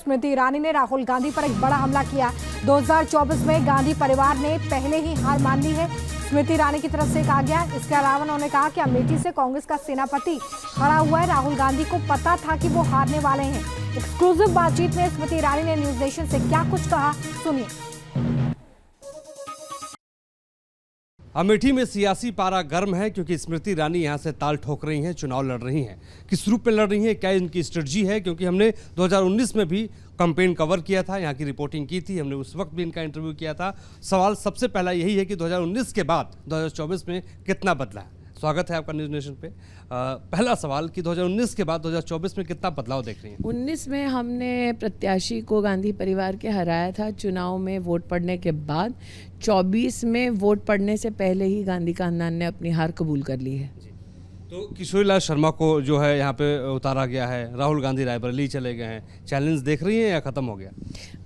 स्मृति ईरानी ने राहुल गांधी पर एक बड़ा हमला किया। 2024 में गांधी परिवार ने पहले ही हार मान ली है, स्मृति ईरानी की तरफ से कहा गया। इसके अलावा उन्होंने कहा कि अमेठी से कांग्रेस का सेनापति खड़ा हुआ है, राहुल गांधी को पता था कि वो हारने वाले हैं। एक्सक्लूसिव बातचीत में स्मृति ईरानी ने न्यूज नेशन से क्या कुछ कहा, सुनिए। अमेठी में सियासी पारा गर्म है क्योंकि स्मृति ईरानी यहां से ताल ठोक रही हैं, चुनाव लड़ रही हैं। किस रूप में लड़ रही हैं, क्या इनकी स्ट्रेटजी है? क्योंकि हमने 2019 में भी कैंपेन कवर किया था, यहाँ की रिपोर्टिंग की थी, हमने उस वक्त भी इनका इंटरव्यू किया था। सवाल सबसे पहला यही है कि 2019 के बाद 2024 में कितना बदला है? स्वागत है आपका न्यूज नेशन पे। पहला सवाल कि 2019 के बाद 2024 में कितना बदलाव देख रही हैं? 19 में हमने प्रत्याशी को गांधी परिवार के हराया था चुनाव में वोट पड़ने के बाद। 24 में वोट पड़ने से पहले ही गांधी खानदान ने अपनी हार कबूल कर ली है। तो किशोरीलाल शर्मा को जो है यहाँ पे उतारा गया है, राहुल गांधी रायबरेली चले गए हैं। चैलेंज देख रही हैं या ख़त्म हो गया?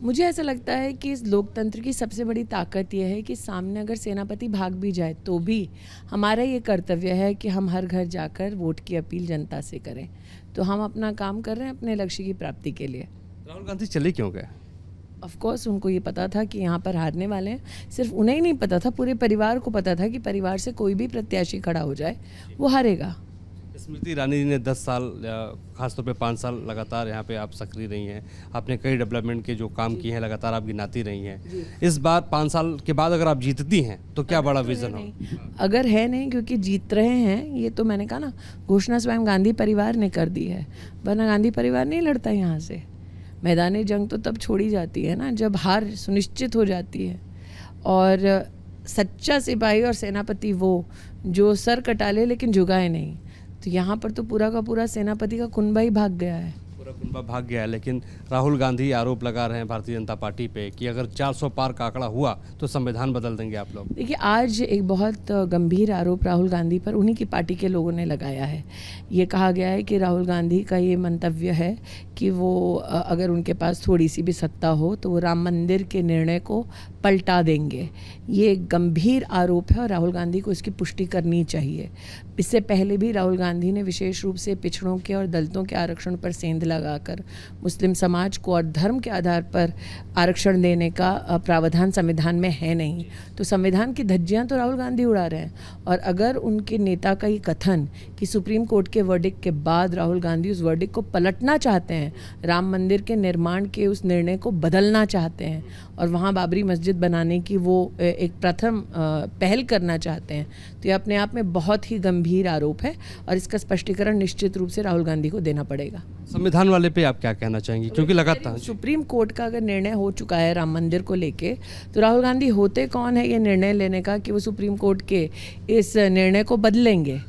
मुझे ऐसा लगता है कि इस लोकतंत्र की सबसे बड़ी ताकत यह है कि सामने अगर सेनापति भाग भी जाए तो भी हमारा ये कर्तव्य है कि हम हर घर जाकर वोट की अपील जनता से करें। तो हम अपना काम कर रहे हैं अपने लक्ष्य की प्राप्ति के लिए। राहुल गांधी चले क्यों गए? ऑफ कोर्स उनको ये पता था कि यहाँ पर हारने वाले हैं। सिर्फ उन्हें ही नहीं पता था, पूरे परिवार को पता था कि परिवार से कोई भी प्रत्याशी खड़ा हो जाए वो हारेगा। स्मृति ईरानी ने 10 साल, खासतौर पे 5 साल लगातार यहाँ पे आप सक्रिय रही हैं। आपने कई डेवलपमेंट के जो काम किए हैं लगातार आप गिनाती रही हैं। इस बार 5 साल के बाद अगर आप जीतती हैं तो क्या बड़ा विजन हो? अगर है नहीं, क्योंकि जीत रहे हैं, ये तो मैंने कहा ना, घोषणा स्वयं गांधी परिवार ने कर दी है, वरना गांधी परिवार नहीं लड़ता यहाँ से। मैदानी जंग तो तब छोड़ी जाती है ना जब हार सुनिश्चित हो जाती है। और सच्चा सिपाही और सेनापति वो जो सर कटा ले लेकिन झुकाए नहीं। तो यहाँ पर तो पूरा का पूरा सेनापति का कुनबा ही भाग गया है। पूरा कुनबा भाग गया है। लेकिन राहुल गांधी आरोप लगा रहे हैं भारतीय जनता पार्टी पे कि अगर 400 पार का आंकड़ा हुआ तो संविधान बदल देंगे आप लोग। देखिए, आज एक बहुत गंभीर आरोप राहुल गांधी पर उन्हीं की पार्टी के लोगों ने लगाया है। ये कहा गया है कि राहुल गांधी का ये मंतव्य है कि वो अगर उनके पास थोड़ी सी भी सत्ता हो तो वो राम मंदिर के निर्णय को पलटा देंगे। ये एक गंभीर आरोप है और राहुल गांधी को इसकी पुष्टि करनी चाहिए। इससे पहले भी राहुल गांधी ने विशेष रूप से पिछड़ों के और दलितों के आरक्षण पर सेंध लगाकर मुस्लिम समाज को और धर्म के आधार पर आरक्षण देने का प्रावधान संविधान में है नहीं। तो संविधान की धज्जियां तो राहुल गांधी उड़ा रहे हैं। और अगर उनके नेता का ये कथन कि सुप्रीम कोर्ट के वर्डिक्ट के बाद राहुल गांधी उस वर्डिक्ट को पलटना चाहते हैं, राम मंदिर के निर्माण के उस निर्णय को बदलना चाहते हैं और वहाँ बाबरी मस्जिद बनाने की वो एक प्रथम पहल करना चाहते हैं, तो ये अपने आप में बहुत ही गंभीर आरोप है और इसका स्पष्टीकरण निश्चित रूप से राहुल गांधी को देना पड़ेगा। संविधान वाले पे आप क्या कहना चाहेंगी? क्योंकि लगातार सुप्रीम कोर्ट का अगर निर्णय हो चुका है राम मंदिर को लेके, तो राहुल गांधी होते कौन है ये निर्णय लेने का कि वो सुप्रीम कोर्ट के इस निर्णय को बदलेंगे?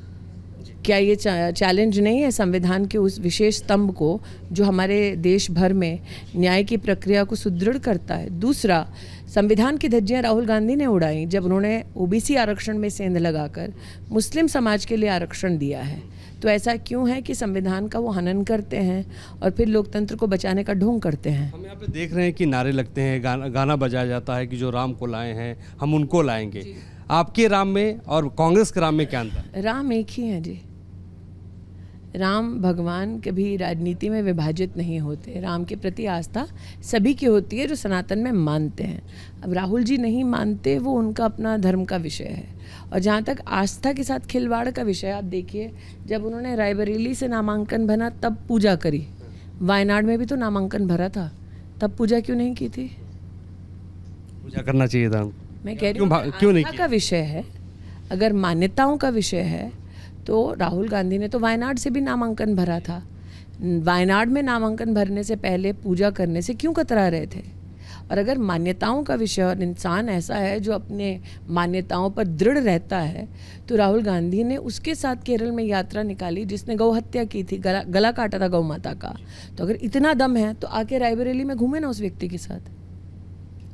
क्या ये चैलेंज नहीं है संविधान के उस विशेष स्तंभ को जो हमारे देश भर में न्याय की प्रक्रिया को सुदृढ़ करता है? दूसरा, संविधान की धज्जियां राहुल गांधी ने उड़ाई जब उन्होंने ओबीसी आरक्षण में सेंध लगाकर मुस्लिम समाज के लिए आरक्षण दिया है। तो ऐसा क्यों है कि संविधान का वो हनन करते हैं और फिर लोकतंत्र को बचाने का ढोंग करते हैं? हम यहाँ पे देख रहे हैं कि नारे लगते हैं, गाना बजाया जाता है कि जो राम को लाए हैं हम उनको लाएंगे। आपके राम में और कांग्रेस के राम में क्या अंतर है? राम एक ही है जी। राम भगवान कभी राजनीति में विभाजित नहीं होते। राम के प्रति आस्था सभी की होती है जो सनातन में मानते हैं। अब राहुल जी नहीं मानते, वो उनका अपना धर्म का विषय है। और जहाँ तक आस्था के साथ खिलवाड़ का विषय, आप देखिए, जब उन्होंने रायबरेली से नामांकन भरा तब पूजा करी। वायनाड में भी तो नामांकन भरा था, तब पूजा क्यों नहीं की थी? पूजा करना चाहिए था। मैं कह रही हूँ क्यों नहीं का विषय है, अगर मान्यताओं का विषय है तो राहुल गांधी ने तो वायनाड से भी नामांकन भरा था। वायनाड में नामांकन भरने से पहले पूजा करने से क्यों कतरा रहे थे? और अगर मान्यताओं का विषय और इंसान ऐसा है जो अपने मान्यताओं पर दृढ़ रहता है, तो राहुल गांधी ने उसके साथ केरल में यात्रा निकाली जिसने गौ हत्या की थी, गला काटा था गौ माता का। तो अगर इतना दम है तो आके रायबरेली में घूमे ना उस व्यक्ति के साथ।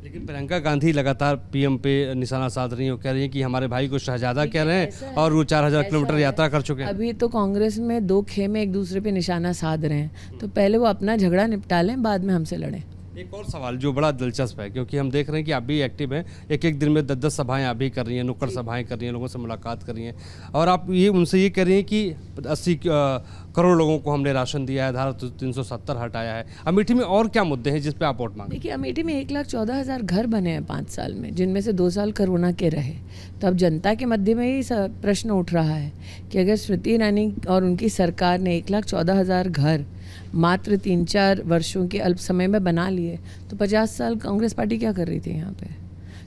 लेकिन प्रियंका गांधी लगातार पीएम पे निशाना साध रही हैं, कह रही हैं कि हमारे भाई को शहजादा कह रहे हैं और वो 4000 किलोमीटर यात्रा कर चुके हैं। अभी तो कांग्रेस में 2 खेमे एक दूसरे पे निशाना साध रहे हैं, तो पहले वो अपना झगड़ा निपटा लें, बाद में हमसे लड़ें। एक और सवाल जो बड़ा दिलचस्प है, क्योंकि हम देख रहे हैं कि आप भी एक्टिव हैं, एक एक दिन में 10-10 सभाएं आप भी कर रही हैं, नुक्कड़ सभाएं कर रही हैं, लोगों से मुलाकात कर रही हैं, और आप ये उनसे ये कह रही हैं कि 80 करोड़ लोगों को हमने राशन दिया है, धारा 370 हटाया है। अमेठी में और क्या मुद्दे हैं जिस पे आप वोट मांगे? देखिए, अमेठी में 1,14,000 घर बने हैं 5 साल में, जिनमें से 2 साल कोरोना के रहे। तो अब जनता के मध्य में ही प्रश्न उठ रहा है कि अगर स्मृति ईरानी और उनकी सरकार ने 1,14,000 घर मात्र 3-4 वर्षों के अल्प समय में बना लिए, तो 50 साल कांग्रेस पार्टी क्या कर रही थी यहाँ पे?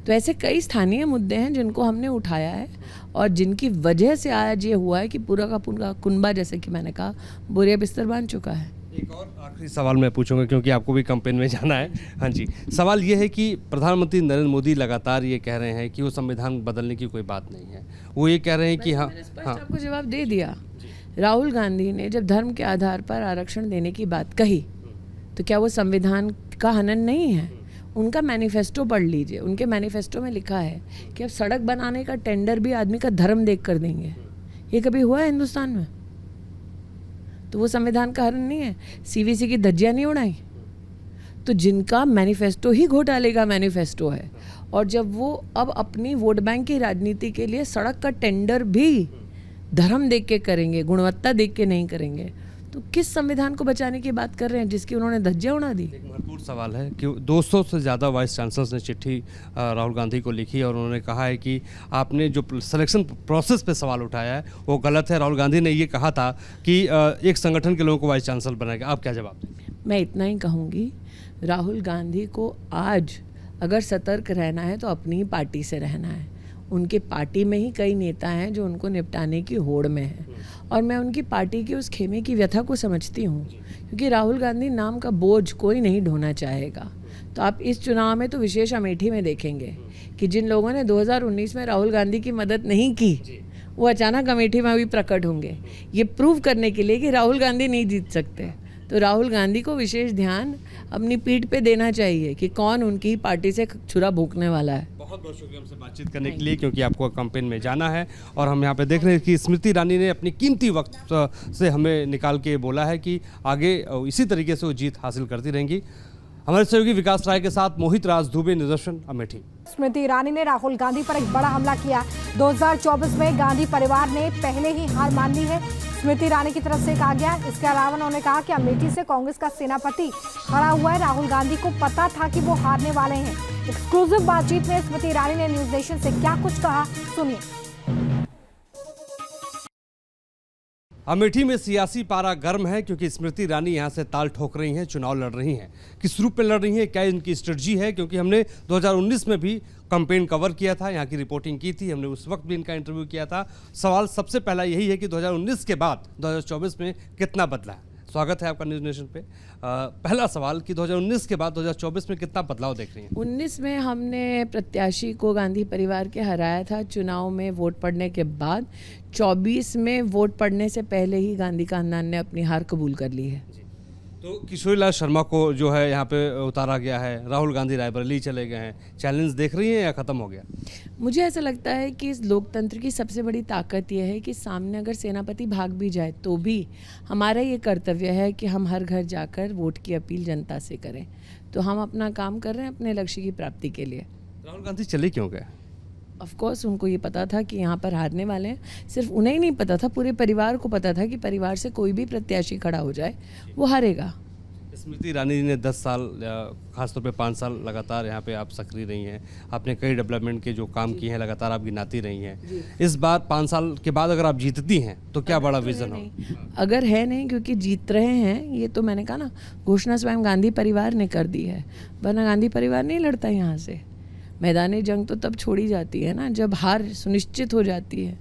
तो ऐसे कई स्थानीय मुद्दे हैं जिनको हमने उठाया है और जिनकी वजह से आज ये हुआ है कि पूरा का पूरा कुनबा, जैसे कि मैंने कहा, बोरिया बिस्तर बांध चुका है। एक और आखिरी सवाल मैं पूछूंगा, क्योंकि आपको भी कैंपेन में जाना है। हाँ जी, सवाल ये है कि प्रधानमंत्री नरेंद्र मोदी लगातार ये कह रहे हैं कि वो संविधान बदलने की कोई बात नहीं है। वो ये कह रहे हैं कि हाँ, आपको जवाब दे दिया। राहुल गांधी ने जब धर्म के आधार पर आरक्षण देने की बात कही, तो क्या वो संविधान का हनन नहीं है? उनका मैनिफेस्टो पढ़ लीजिए। उनके मैनिफेस्टो में लिखा है कि अब सड़क बनाने का टेंडर भी आदमी का धर्म देख कर देंगे। ये कभी हुआ है हिंदुस्तान में? तो वो संविधान का हनन नहीं है? सीवीसी की धज्जियां नहीं उड़ाई? तो जिनका मैनिफेस्टो ही घोटाले का मैनिफेस्टो है, और जब वो अब अपनी वोट बैंक की राजनीति के लिए सड़क का टेंडर भी धर्म देख के करेंगे, गुणवत्ता देख के नहीं करेंगे, तो किस संविधान को बचाने की बात कर रहे हैं जिसकी उन्होंने धज्जियां उड़ा दी? एक महत्वपूर्ण सवाल है कि 200 से ज़्यादा वाइस चांसलर्स ने चिट्ठी राहुल गांधी को लिखी और उन्होंने कहा है कि आपने जो सिलेक्शन प्रोसेस पे सवाल उठाया है वो गलत है। राहुल गांधी ने ये कहा था कि एक संगठन के लोगों को वाइस चांसलर बनाएगा। आप क्या जवाब देंगे? मैं इतना ही कहूँगी, राहुल गांधी को आज अगर सतर्क रहना है तो अपनी ही पार्टी से रहना है। उनकी पार्टी में ही कई नेता हैं जो उनको निपटाने की होड़ में हैं, और मैं उनकी पार्टी के उस खेमे की व्यथा को समझती हूँ, क्योंकि राहुल गांधी नाम का बोझ कोई नहीं ढोना चाहेगा। तो आप इस चुनाव में तो विशेष अमेठी में देखेंगे कि जिन लोगों ने 2019 में राहुल गांधी की मदद नहीं की, वो अचानक अमेठी में भी प्रकट होंगे, ये प्रूव करने के लिए कि राहुल गांधी नहीं जीत सकते। तो राहुल गांधी को विशेष ध्यान अपनी पीठ पे देना चाहिए कि कौन उनकी पार्टी से छुरा भूकने वाला है। बहुत बहुत शुक्रिया हमसे बातचीत करने के लिए, क्योंकि आपको कैंपेन में जाना है। और हम यहाँ पे देख रहे हैं कि स्मृति ईरानी ने अपनी कीमती वक्त से हमें निकाल के बोला है कि आगे इसी तरीके से वो जीत हासिल करती रहेंगी। हमारे सहयोगी विकास राय के साथ मोहित राज दुबे, निदर्शन, अमेठी। स्मृति ईरानी ने राहुल गांधी पर एक बड़ा हमला किया। 2024 में गांधी परिवार ने पहले ही हार मान ली है, स्मृति ईरानी की तरफ से कहा गया। इसके अलावा उन्होंने कहा कि अमेठी से कांग्रेस का सेनापति खड़ा हुआ है। राहुल गांधी को पता था कि वो हारने वाले हैं। एक्सक्लूसिव बातचीत में स्मृति ईरानी ने न्यूज नेशन से क्या कुछ कहा, सुनिए। अमेठी में सियासी पारा गर्म है, क्योंकि स्मृति ईरानी यहां से ताल ठोक रही हैं, चुनाव लड़ रही हैं। किस रूप में लड़ रही हैं, क्या इनकी स्ट्रेटजी है? क्योंकि हमने 2019 में भी कैंपेन कवर किया था, यहाँ की रिपोर्टिंग की थी, हमने उस वक्त भी इनका इंटरव्यू किया था। सवाल सबसे पहला यही है कि 2019 के बाद 2024 में कितना बदला है? स्वागत है आपका न्यूज नेशन पे। पहला सवाल कि 2019 के बाद 2024 में कितना बदलाव देख रही हैं? 19 में हमने प्रत्याशी को गांधी परिवार के हराया था चुनाव में वोट पड़ने के बाद। 24 में वोट पड़ने से पहले ही गांधी खानदान ने अपनी हार कबूल कर ली है। तो किशोरीलाल शर्मा को जो है यहाँ पे उतारा गया है, राहुल गांधी रायबरेली चले गए हैं। चैलेंज देख रही हैं या ख़त्म हो गया? मुझे ऐसा लगता है कि इस लोकतंत्र की सबसे बड़ी ताकत यह है कि सामने अगर सेनापति भाग भी जाए तो भी हमारा ये कर्तव्य है कि हम हर घर जाकर वोट की अपील जनता से करें। तो हम अपना काम कर रहे हैं अपने लक्ष्य की प्राप्ति के लिए। राहुल गांधी चले क्यों गए? ऑफकोर्स उनको ये पता था कि यहाँ पर हारने वाले हैं। सिर्फ उन्हें ही नहीं पता था, पूरे परिवार को पता था कि परिवार से कोई भी प्रत्याशी खड़ा हो जाए वो हारेगा। स्मृति ईरानी ने 10 साल, खासतौर पे 5 साल लगातार यहाँ पे आप सक्रिय रही हैं। आपने कई डेवलपमेंट के जो काम किए हैं लगातार आप गिनाती रही हैं। इस बार 5 साल के बाद अगर आप जीतती हैं तो क्या बड़ा विजन हो? अगर है नहीं, क्योंकि जीत रहे हैं, ये तो मैंने कहा ना, घोषणा स्वयं गांधी परिवार ने कर दी है, वरना गांधी परिवार नहीं लड़ता यहाँ से। मैदानी जंग तो तब छोड़ी जाती है ना जब हार सुनिश्चित हो जाती है,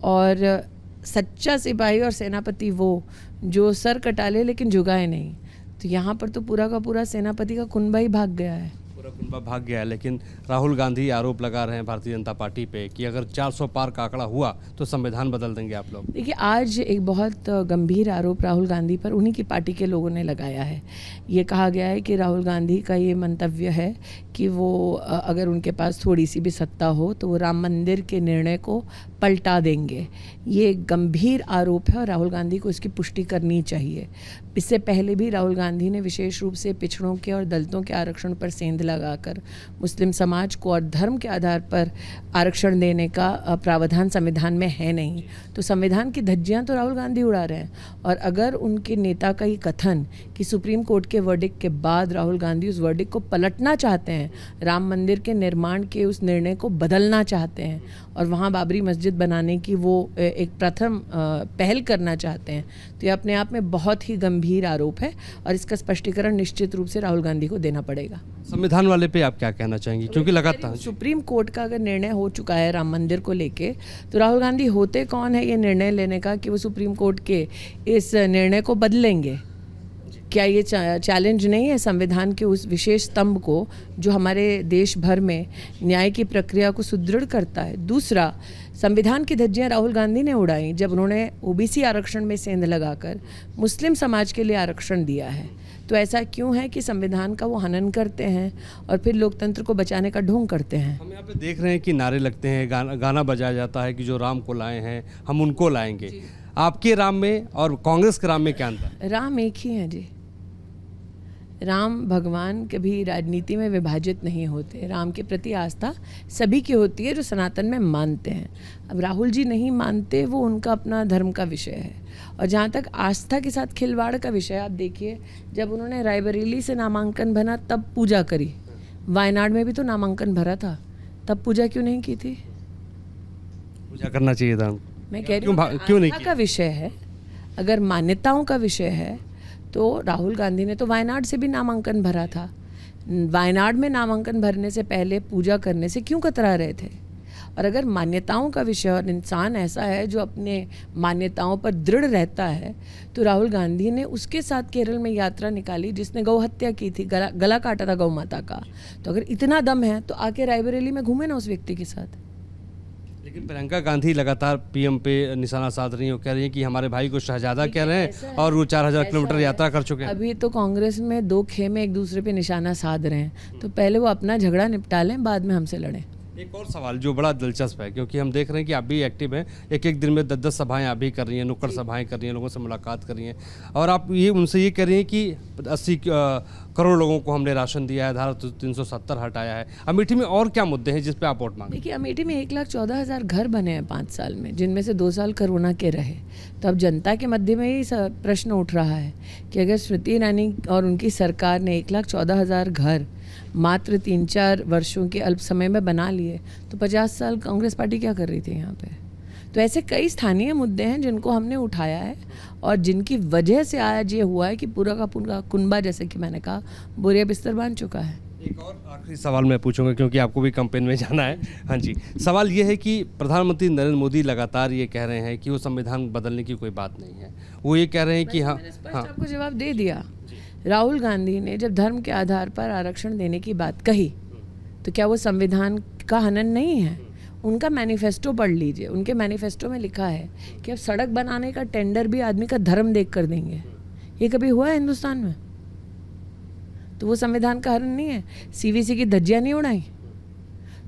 और सच्चा सिपाही और सेनापति वो जो सर कटा ले लेकिन झुकाए नहीं। तो यहाँ पर तो पूरा का पूरा सेनापति का कुनबा ही भाग गया है। पूरा कुनबा भाग गया है, लेकिन राहुल गांधी आरोप लगा रहे हैं भारतीय जनता पार्टी पे कि अगर 400 पार का आंकड़ा हुआ तो संविधान बदल देंगे आप लोग। देखिए, आज एक बहुत गंभीर आरोप राहुल गांधी पर उन्हीं की पार्टी के लोगों ने लगाया है। ये कहा गया है कि राहुल गांधी का ये मंतव्य है कि वो अगर उनके पास थोड़ी सी भी सत्ता हो तो वो राम मंदिर के निर्णय को पलटा देंगे। ये गंभीर आरोप है और राहुल गांधी को इसकी पुष्टि करनी चाहिए। इससे पहले भी राहुल गांधी ने विशेष रूप से पिछड़ों के और दलितों के आरक्षण पर सेंध लगाकर मुस्लिम समाज को और धर्म के आधार पर आरक्षण देने का प्रावधान संविधान में है नहीं। तो संविधान की धज्जियां तो राहुल गांधी उड़ा रहे हैं। और अगर उनके नेता का ये कथन कि सुप्रीम कोर्ट के वर्डिक्ट के बाद राहुल गांधी उस वर्डिक्ट को पलटना चाहते हैं, राम मंदिर के निर्माण के उस निर्णय को बदलना चाहते हैं और वहाँ बाबरी मस्जिद बनाने की वो एक प्रथम पहल करना चाहते हैं, तो ये अपने आप में बहुत ही गंभीर आरोप है और इसका स्पष्टीकरण निश्चित रूप से राहुल गांधी को देना पड़ेगा। संविधान वाले पे आप क्या कहना चाहेंगे, क्योंकि लगातार सुप्रीम कोर्ट का अगर निर्णय हो चुका है राम मंदिर को लेके, तो राहुल गांधी होते कौन है ये निर्णय लेने का कि वो सुप्रीम कोर्ट के इस निर्णय को बदलेंगे? क्या ये चैलेंज नहीं है संविधान के उस विशेष स्तंभ को जो हमारे देश भर में न्याय की प्रक्रिया को सुदृढ़ करता है? दूसरा, संविधान की धज्जियां राहुल गांधी ने उड़ाई जब उन्होंने ओबीसी आरक्षण में सेंध लगाकर मुस्लिम समाज के लिए आरक्षण दिया है। तो ऐसा क्यों है कि संविधान का वो हनन करते हैं और फिर लोकतंत्र को बचाने का ढोंग करते हैं? हम यहाँ पे देख रहे हैं कि नारे लगते हैं, गाना बजाया जाता है कि जो राम को लाए हैं हम उनको लाएंगे। आपके राम में और कांग्रेस के राम में क्या अंतर है? राम एक ही है जी। राम भगवान कभी राजनीति में विभाजित नहीं होते। राम के प्रति आस्था सभी की होती है जो सनातन में मानते हैं। अब राहुल जी नहीं मानते, वो उनका अपना धर्म का विषय है। और जहाँ तक आस्था के साथ खिलवाड़ का विषय, आप देखिए, जब उन्होंने रायबरेली से नामांकन भरा तब पूजा करी, वायनाड में भी तो नामांकन भरा था, तब पूजा क्यों नहीं की थी? पूजा करना चाहिए था। मैं कह रही हूँ क्यों नहीं का विषय है, अगर मान्यताओं का विषय है तो राहुल गांधी ने तो वायनाड से भी नामांकन भरा था। वायनाड में नामांकन भरने से पहले पूजा करने से क्यों कतरा रहे थे? और अगर मान्यताओं का विषय और इंसान ऐसा है जो अपने मान्यताओं पर दृढ़ रहता है, तो राहुल गांधी ने उसके साथ केरल में यात्रा निकाली जिसने गौ हत्या की थी, गला काटा था गौ माता का। तो अगर इतना दम है तो आके रायबरेली में घूमे ना उस व्यक्ति के साथ। लेकिन प्रियंका गांधी लगातार पीएम पे निशाना साध रही हैं, कह रही हैं कि हमारे भाई को शहजादा कह रहे हैं और वो 4000 किलोमीटर यात्रा कर चुके हैं। अभी तो कांग्रेस में दो खेमे एक दूसरे पे निशाना साध रहे हैं, तो पहले वो अपना झगड़ा निपटा लें, बाद में हमसे लड़ें। एक और सवाल जो बड़ा दिलचस्प है, क्योंकि हम देख रहे हैं कि आप भी एक्टिव हैं, एक दिन में 10-10 सभाएं आप भी कर रही हैं, नुक्कड़ सभाएं कर रही हैं, लोगों से मुलाकात कर रही हैं, और आप ये उनसे ये कह रही हैं कि 80 करोड़ लोगों को हमने राशन दिया है, धारा 370 हटाया है। अमेठी में और क्या मुद्दे हैं जिस पे आप वोट मांगे? देखिए, अमेठी में 1,14,000 घर बने हैं 5 साल में, जिनमें से 2 साल कोरोना के रहे। तो अब जनता के मध्य में ही प्रश्न उठ रहा है कि अगर स्मृति ईरानी और उनकी सरकार ने 1,14,000 घर मात्र 3-4 वर्षों के अल्प समय में बना लिए, तो 50 साल कांग्रेस पार्टी क्या कर रही थी यहाँ पे? तो ऐसे कई स्थानीय मुद्दे हैं जिनको हमने उठाया है और जिनकी वजह से आज ये हुआ है कि पूरा का पूरा कुनबा, जैसे कि मैंने कहा, बोरिया बिस्तर बांध चुका है। एक और आखिरी सवाल मैं पूछूंगा क्योंकि आपको भी कैंपेन में जाना है। हाँ जी, सवाल ये है कि प्रधानमंत्री नरेंद्र मोदी लगातार ये कह रहे हैं कि वो संविधान बदलने की कोई बात नहीं है। वो ये कह रहे हैं कि हाँ, आपको जवाब दे दिया। राहुल गांधी ने जब धर्म के आधार पर आरक्षण देने की बात कही, तो क्या वो संविधान का हनन नहीं है? उनका मैनिफेस्टो पढ़ लीजिए। उनके मैनिफेस्टो में लिखा है कि अब सड़क बनाने का टेंडर भी आदमी का धर्म देख कर देंगे। ये कभी हुआ है हिंदुस्तान में? तो वो संविधान का हनन नहीं है? सीवीसी की धज्जियां नहीं उड़ाई?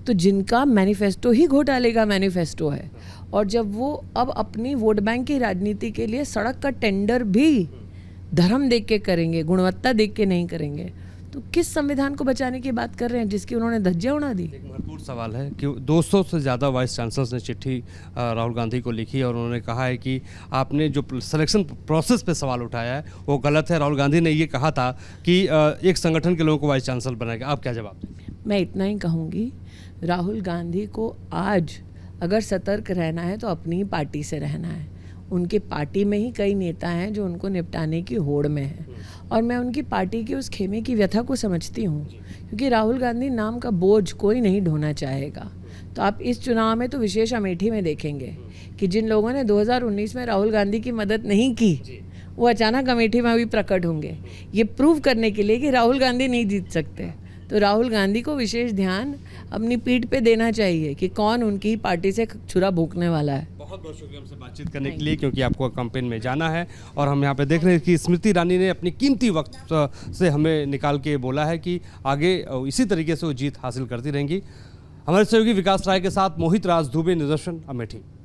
तो जिनका मैनिफेस्टो ही घोटाले का मैनिफेस्टो है, और जब वो अब अपनी वोट बैंक की राजनीति के लिए सड़क का टेंडर भी धर्म देख के करेंगे, गुणवत्ता देख के नहीं करेंगे, तो किस संविधान को बचाने की बात कर रहे हैं जिसकी उन्होंने धज्जियां उड़ा दी? एक महत्वपूर्ण सवाल है कि 200 से ज़्यादा वाइस चांसलर्स ने चिट्ठी राहुल गांधी को लिखी और उन्होंने कहा है कि आपने जो सिलेक्शन प्रोसेस पे सवाल उठाया है वो गलत है। राहुल गांधी ने ये कहा था कि एक संगठन के लोगों को वाइस चांसलर बनाएगा। आप क्या जवाब देंगे? मैं इतना ही कहूँगी, राहुल गांधी को आज अगर सतर्क रहना है तो अपनी ही पार्टी से रहना है। उनकी पार्टी में ही कई नेता हैं जो उनको निपटाने की होड़ में हैं, और मैं उनकी पार्टी के उस खेमे की व्यथा को समझती हूँ, क्योंकि राहुल गांधी नाम का बोझ कोई नहीं ढोना चाहेगा। तो आप इस चुनाव में तो विशेष अमेठी में देखेंगे कि जिन लोगों ने 2019 में राहुल गांधी की मदद नहीं की, वो अचानक अमेठी में भी प्रकट होंगे, ये प्रूव करने के लिए कि राहुल गांधी नहीं जीत सकते। तो राहुल गांधी को विशेष ध्यान अपनी पीठ पे देना चाहिए कि कौन उनकी पार्टी से छुरा भोंकने वाला है। बहुत बहुत शुक्रिया हमसे बातचीत करने के लिए, क्योंकि आपको कैंपेन में जाना है और हम यहाँ पे देख रहे हैं कि स्मृति ईरानी ने अपनी कीमती वक्त से हमें निकाल के बोला है कि आगे इसी तरीके से वो जीत हासिल करती रहेंगी। हमारे सहयोगी विकास राय के साथ मोहित राज दुबे, निदर्शन, अमेठी।